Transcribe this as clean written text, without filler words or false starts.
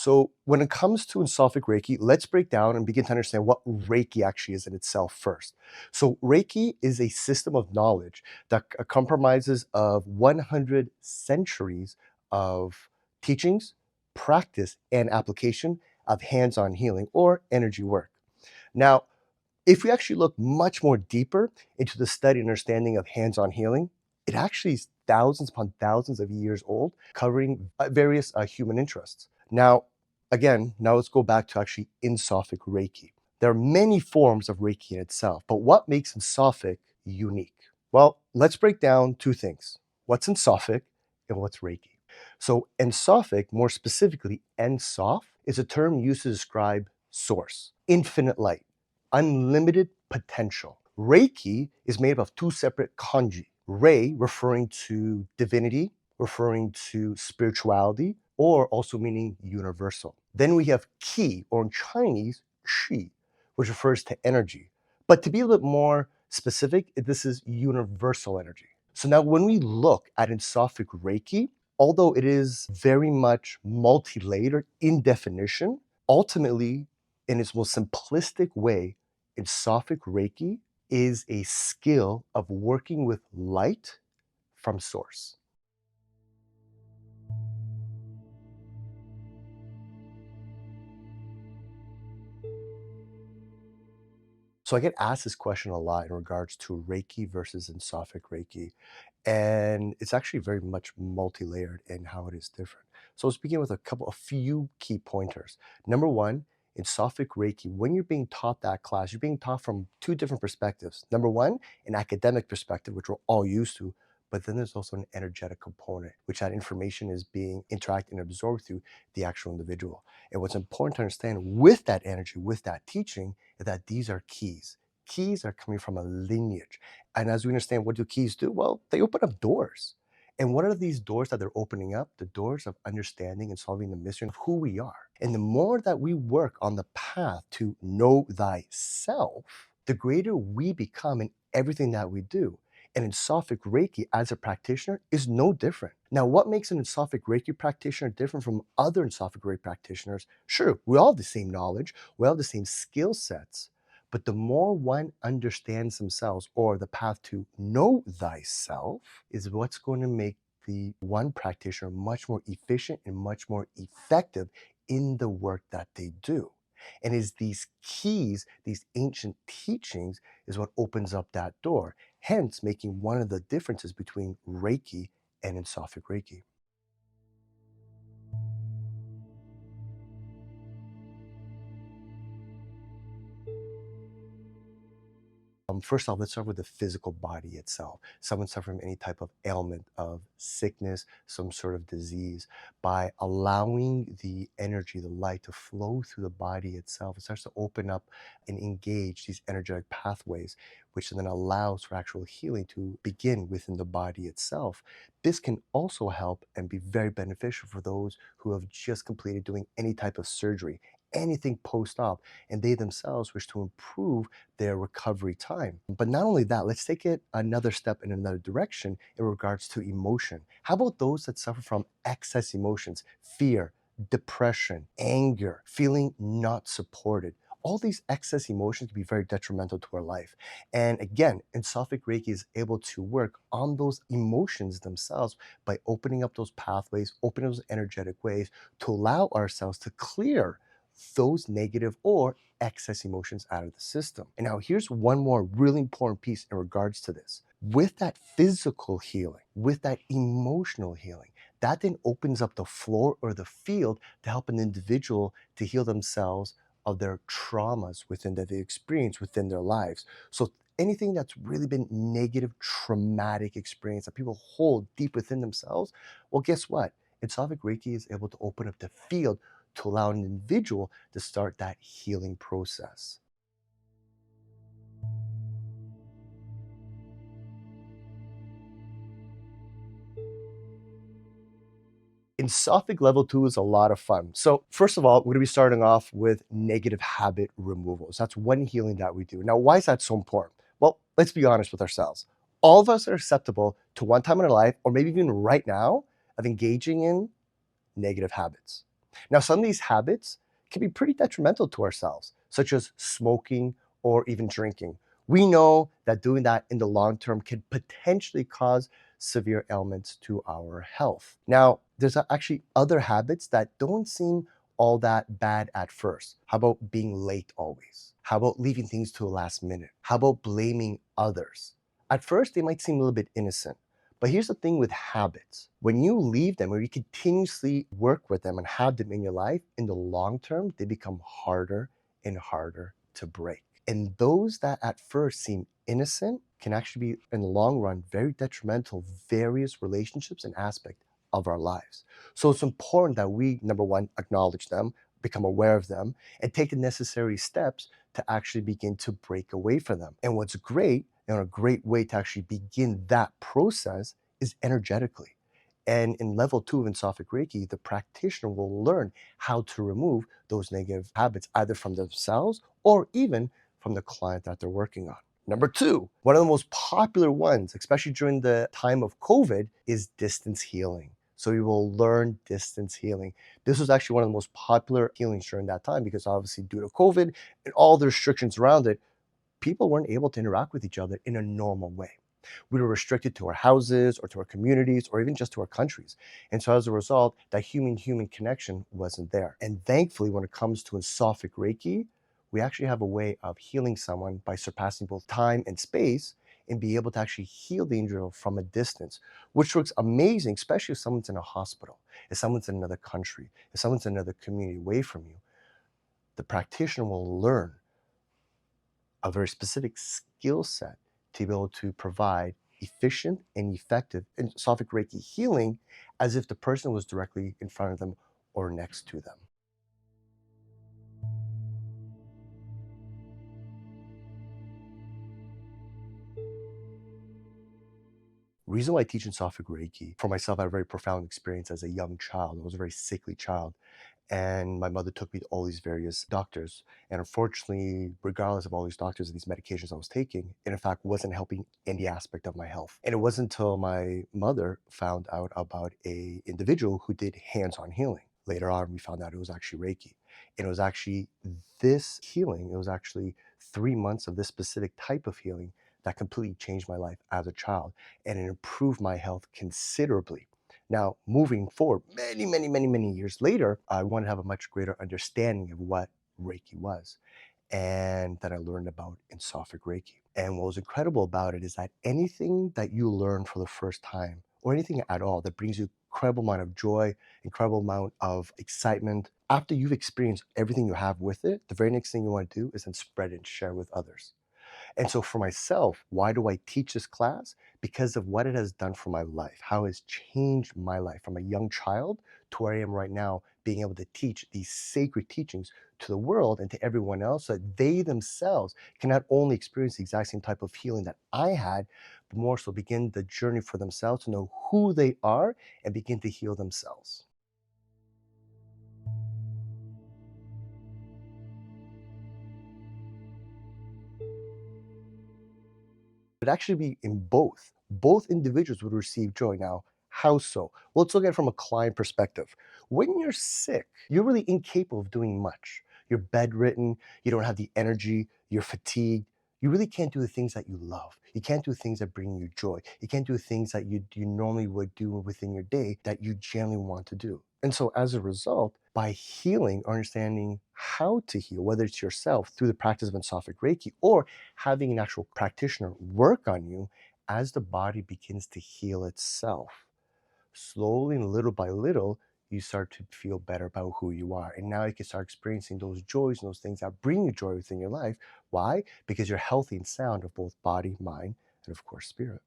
So when it comes to Ensophic Reiki, let's break down and begin to understand what Reiki actually is in itself first. So Reiki is a system of knowledge that compromises of 100 centuries of teachings, practice, and application of hands-on healing or energy work. Now, if we actually look much more deeper into the study and understanding of hands-on healing, it actually is thousands upon thousands of years old, covering various human interests. Now, again, now let's go back to actually Ensophic Reiki. There are many forms of Reiki in itself, but what makes Ensophic unique? Well, let's break down two things. What's Ensophic and what's Reiki? So Ensophic, more specifically Ensof, is a term used to describe source, infinite light, unlimited potential. Reiki is made up of two separate kanji. Rei referring to divinity, referring to spirituality, or also meaning universal. Then we have Qi, or in Chinese, Qi, which refers to energy. But to be a little bit more specific, this is universal energy. So now when we look at Ensophic Reiki, although it is very much multi-layered in definition, ultimately, in its most simplistic way, Ensophic Reiki is a skill of working with light from source. So I get asked this question a lot in regards to Reiki versus Ensophic Reiki. And it's actually very much multi-layered in how it is different. So let's begin with a few key pointers. Number one, in Ensophic Reiki, when you're being taught that class, you're being taught from two different perspectives. Number one, an academic perspective, which we're all used to, but then there's also an energetic component, which that information is being interacted and absorbed through the actual individual. And what's important to understand with that energy, with that teaching, is that these are keys. Keys are coming from a lineage. And as we understand, what do keys do? Well, they open up doors. And what are these doors that they're opening up? The doors of understanding and solving the mystery of who we are. And the more that we work on the path to know thyself, the greater we become in everything that we do. And Ensophic Reiki as a practitioner is no different. Now, what makes an Ensophic Reiki practitioner different from other Ensophic Reiki practitioners? Sure, we all have the same knowledge, we all have the same skill sets, but the more one understands themselves, or the path to know thyself, is what's going to make the one practitioner much more efficient and much more effective in the work that they do. And is these keys, these ancient teachings, is what opens up that door, hence making one of the differences between Reiki and Ensophic Reiki. First off, let's start with the physical body itself. Someone suffering from any type of ailment, of sickness, some sort of disease, by allowing the energy, the light to flow through the body itself, it starts to open up and engage these energetic pathways, which then allows for actual healing to begin within the body itself. This can also help and be very beneficial for those who have just completed doing any type of surgery, anything post-op, and they themselves wish to improve their recovery time. But not only that, let's take it another step in another direction in regards to emotion. How about those that suffer from excess emotions, fear, depression, anger, feeling not supported? All these excess emotions can be very detrimental to our life. And again, Ensophic Reiki is able to work on those emotions themselves by opening up those pathways, opening those energetic ways to allow ourselves to clear those negative or excess emotions out of the system. And now here's one more really important piece in regards to this. With that physical healing, with that emotional healing, that then opens up the floor or the field to help an individual to heal themselves of their traumas within that they experience within their lives. So anything that's really been negative, traumatic experience that people hold deep within themselves, well, guess what? Ensophic Reiki is able to open up the field to allow an individual to start that healing process. In Sophic level 2 is a lot of fun. So first of all, we're going to be starting off with negative habit removals. That's one healing that we do. Now, why is that so important? Well, let's be honest with ourselves. All of us are susceptible to one time in our life, or maybe even right now, of engaging in negative habits. Now, some of these habits can be pretty detrimental to ourselves, such as smoking or even drinking. We know that doing that in the long term can potentially cause severe ailments to our health. Now, there's actually other habits that don't seem all that bad at first. How about being late always? How about leaving things to the last minute? How about blaming others? At first, they might seem a little bit innocent. But here's the thing with habits. When you leave them or you continuously work with them and have them in your life, in the long term, they become harder and harder to break. And those that at first seem innocent can actually be, in the long run, very detrimental, various relationships and aspects of our lives. So it's important that we, number one, acknowledge them, become aware of them, and take the necessary steps to actually begin to break away from them. And what's great, and a great way to actually begin that process is energetically. And in level 2 of Ensophic Reiki, the practitioner will learn how to remove those negative habits either from themselves or even from the client that they're working on. Number 2, one of the most popular ones, especially during the time of COVID, is distance healing. So you will learn distance healing. This was actually one of the most popular healings during that time because obviously due to COVID and all the restrictions around it, people weren't able to interact with each other in a normal way. We were restricted to our houses or to our communities or even just to our countries. And so as a result, that human connection wasn't there. And thankfully, when it comes to Ensophic Reiki, we actually have a way of healing someone by surpassing both time and space and be able to actually heal the individual from a distance, which works amazing, especially if someone's in a hospital, if someone's in another country, if someone's in another community away from you. The practitioner will learn a very specific skill set to be able to provide efficient and effective Sophic Reiki healing as if the person was directly in front of them or next to them. Reason why I teach in Sophic Reiki, for myself, I had a very profound experience as a young child. I was a very sickly child. And my mother took me to all these various doctors. And unfortunately, regardless of all these doctors and these medications I was taking, it in fact wasn't helping any aspect of my health. And it wasn't until my mother found out about a individual who did hands-on healing. Later on, we found out it was actually Reiki. And it was actually this healing, it was actually 3 months of this specific type of healing that completely changed my life as a child. And it improved my health considerably. Now, moving forward, many years later, I wanted to have a much greater understanding of what Reiki was and that I learned about in Sophic Reiki. And what was incredible about it is that anything that you learn for the first time, or anything at all that brings you incredible amount of joy, incredible amount of excitement, after you've experienced everything you have with it, the very next thing you want to do is then spread it and share with others. And so for myself, why do I teach this class? Because of what it has done for my life, how it's changed my life from a young child to where I am right now, being able to teach these sacred teachings to the world and to everyone else so that they themselves can not only experience the exact same type of healing that I had, but more so begin the journey for themselves to know who they are and begin to heal themselves. Would actually be in both. Both individuals would receive joy. Now, how so? Well, let's look at it from a client perspective. When you're sick, you're really incapable of doing much. You're bedridden, you don't have the energy, you're fatigued. You really can't do the things that you love. You can't do things that bring you joy. You can't do things that you normally would do within your day that you generally want to do. And so as a result, by healing or understanding how to heal, whether it's yourself through the practice of Ensophic Reiki or having an actual practitioner work on you as the body begins to heal itself. Slowly and little by little, you start to feel better about who you are. And now you can start experiencing those joys and those things that bring you joy within your life. Why? Because you're healthy and sound of both body, mind, and of course, spirit.